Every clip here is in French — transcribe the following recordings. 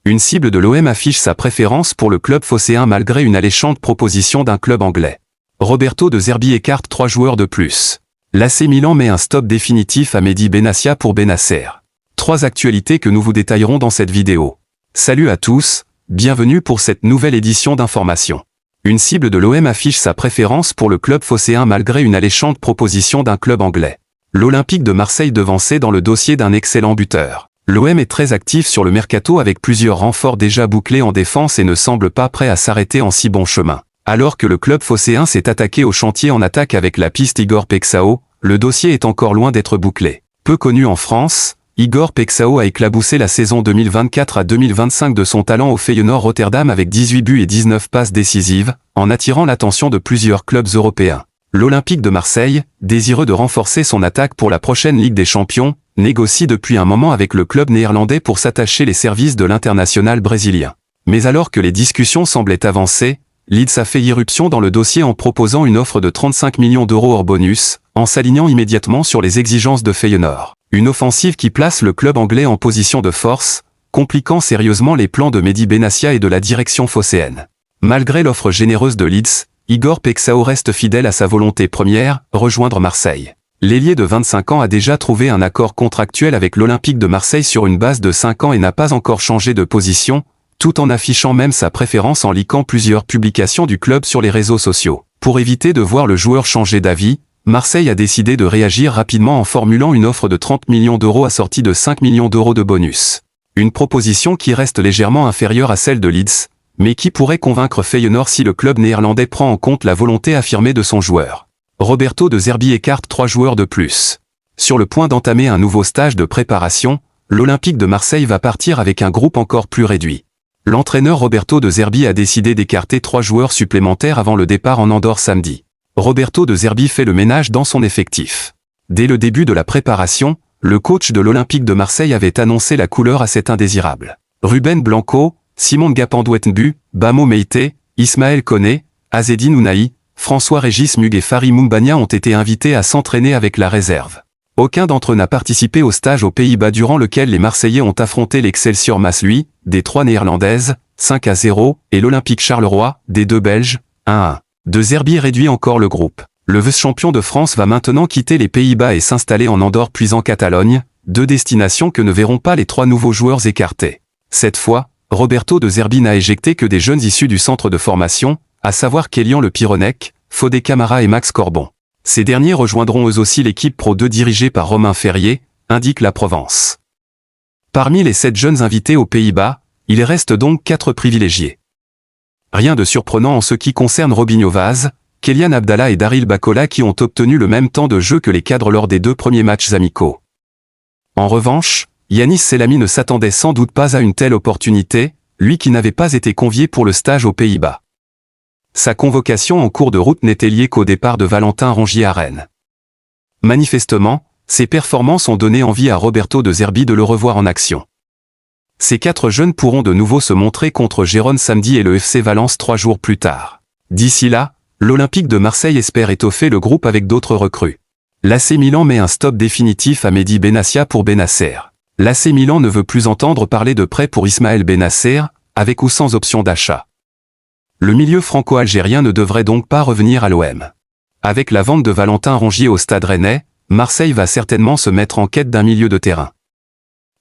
Une cible de l'OM affiche sa préférence pour le club phocéen malgré une alléchante proposition d'un club anglais. Roberto De Zerbi écarte 3 joueurs de plus. L'AC Milan met un stop définitif à Mehdi Benassia pour Bennacer. 3 actualités que nous vous détaillerons dans cette vidéo. Salut à tous, bienvenue pour cette nouvelle édition d'Information. Une cible de l'OM affiche sa préférence pour le club phocéen malgré une alléchante proposition d'un club anglais. L'Olympique de Marseille devancé dans le dossier d'un excellent buteur. L'OM est très actif sur le mercato avec plusieurs renforts déjà bouclés en défense et ne semble pas prêt à s'arrêter en si bon chemin. Alors que le club phocéen s'est attaqué au chantier en attaque avec la piste Igor Pexao, le dossier est encore loin d'être bouclé. Peu connu en France, Igor Pexao a éclaboussé la saison 2024 à 2025 de son talent au Feyenoord Rotterdam avec 18 buts et 19 passes décisives, en attirant l'attention de plusieurs clubs européens. L'Olympique de Marseille, désireux de renforcer son attaque pour la prochaine Ligue des Champions, négocie depuis un moment avec le club néerlandais pour s'attacher les services de l'international brésilien. Mais alors que les discussions semblaient avancer, Leeds a fait irruption dans le dossier en proposant une offre de 35 millions d'euros hors bonus, en s'alignant immédiatement sur les exigences de Feyenoord. Une offensive qui place le club anglais en position de force, compliquant sérieusement les plans de Mehdi Benassia et de la direction phocéenne. Malgré l'offre généreuse de Leeds, Igor Pexao reste fidèle à sa volonté première, rejoindre Marseille. L'ailier de 25 ans a déjà trouvé un accord contractuel avec l'Olympique de Marseille sur une base de 5 ans et n'a pas encore changé de position, tout en affichant même sa préférence en liquant plusieurs publications du club sur les réseaux sociaux. Pour éviter de voir le joueur changer d'avis, Marseille a décidé de réagir rapidement en formulant une offre de 30 millions d'euros assortie de 5 millions d'euros de bonus. Une proposition qui reste légèrement inférieure à celle de Leeds, mais qui pourrait convaincre Feyenoord si le club néerlandais prend en compte la volonté affirmée de son joueur. Roberto De Zerbi écarte 3 joueurs de plus. Sur le point d'entamer un nouveau stage de préparation, l'Olympique de Marseille va partir avec un groupe encore plus réduit. L'entraîneur Roberto De Zerbi a décidé d'écarter 3 joueurs supplémentaires avant le départ en Andorre samedi. Roberto De Zerbi fait le ménage dans son effectif. Dès le début de la préparation, le coach de l'Olympique de Marseille avait annoncé la couleur à cet indésirable. Ruben Blanco, Simon Gapandouetnbu, Bamo Meite, Ismaël Koné, Azzedine Ounahi, François-Régis Mug et Fary Moumbagna ont été invités à s'entraîner avec la réserve. Aucun d'entre eux n'a participé au stage aux Pays-Bas durant lequel les Marseillais ont affronté l'Excelsior Maassluis, des 3 néerlandaises, 5-0, et l'Olympique Charleroi, des 2 Belges, 1-1. De Zerbi réduit encore le groupe. Le vice-champion de France va maintenant quitter les Pays-Bas et s'installer en Andorre puis en Catalogne, 2 destinations que ne verront pas les 3 nouveaux joueurs écartés. Cette fois, Roberto De Zerbi n'a éjecté que des jeunes issus du centre de formation, à savoir Kélian Le Pironec, Fodé Camara et Max Corbon. Ces derniers rejoindront eux aussi l'équipe Pro 2 dirigée par Romain Ferrier, indique la Provence. Parmi les 7 jeunes invités aux Pays-Bas, il reste donc 4 privilégiés. Rien de surprenant en ce qui concerne Robinho Vaz, Kélian Abdallah et Daryl Bakola qui ont obtenu le même temps de jeu que les cadres lors des 2 premiers matchs amicaux. En revanche, Yanis Selami ne s'attendait sans doute pas à une telle opportunité, lui qui n'avait pas été convié pour le stage aux Pays-Bas. Sa convocation en cours de route n'était liée qu'au départ de Valentin Rongier à Rennes. Manifestement, ses performances ont donné envie à Roberto De Zerbi de le revoir en action. Ces 4 jeunes pourront de nouveau se montrer contre Gérone samedi et le FC Valence 3 jours plus tard. D'ici là, l'Olympique de Marseille espère étoffer le groupe avec d'autres recrues. L'AC Milan met un stop définitif à Mehdi Benassia pour Bennacer. L'AC Milan ne veut plus entendre parler de prêt pour Ismaël Bennacer, avec ou sans option d'achat. Le milieu franco-algérien ne devrait donc pas revenir à l'OM. Avec la vente de Valentin Rongier au Stade Rennais, Marseille va certainement se mettre en quête d'un milieu de terrain.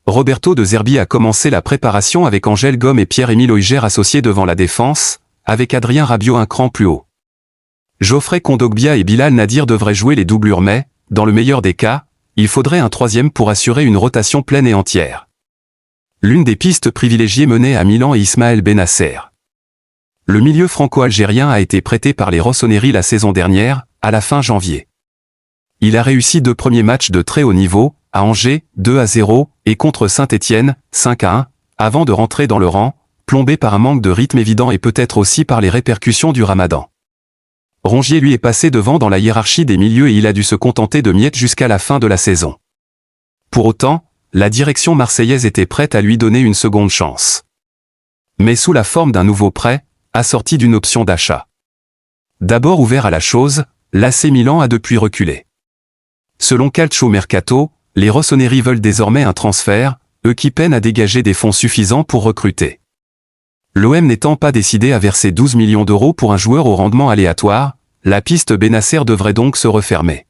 Roberto De Zerbi a commencé la préparation avec Angel Gomme et Pierre-Emile Oiger associés devant la défense, avec Adrien Rabiot un cran plus haut. Geoffrey Kondogbia et Bilal Nadir devraient jouer les doublures mais, dans le meilleur des cas, il faudrait un 3e pour assurer une rotation pleine et entière. L'une des pistes privilégiées menait à Milan et Ismaël Bennacer. Le milieu franco-algérien a été prêté par les Rossoneri la saison dernière, à la fin janvier. Il a réussi 2 premiers matchs de très haut niveau, à Angers, 2-0, et contre Saint-Étienne, 5-1, avant de rentrer dans le rang, plombé par un manque de rythme évident et peut-être aussi par les répercussions du Ramadan. Rongier lui est passé devant dans la hiérarchie des milieux et il a dû se contenter de miettes jusqu'à la fin de la saison. Pour autant, la direction marseillaise était prête à lui donner une seconde chance. Mais sous la forme d'un nouveau prêt, assorti d'une option d'achat. D'abord ouvert à la chose, l'AC Milan a depuis reculé. Selon Calcio Mercato, les Rossoneri veulent désormais un transfert, eux qui peinent à dégager des fonds suffisants pour recruter. L'OM n'étant pas décidé à verser 12 millions d'euros pour un joueur au rendement aléatoire, la piste Bennacer devrait donc se refermer.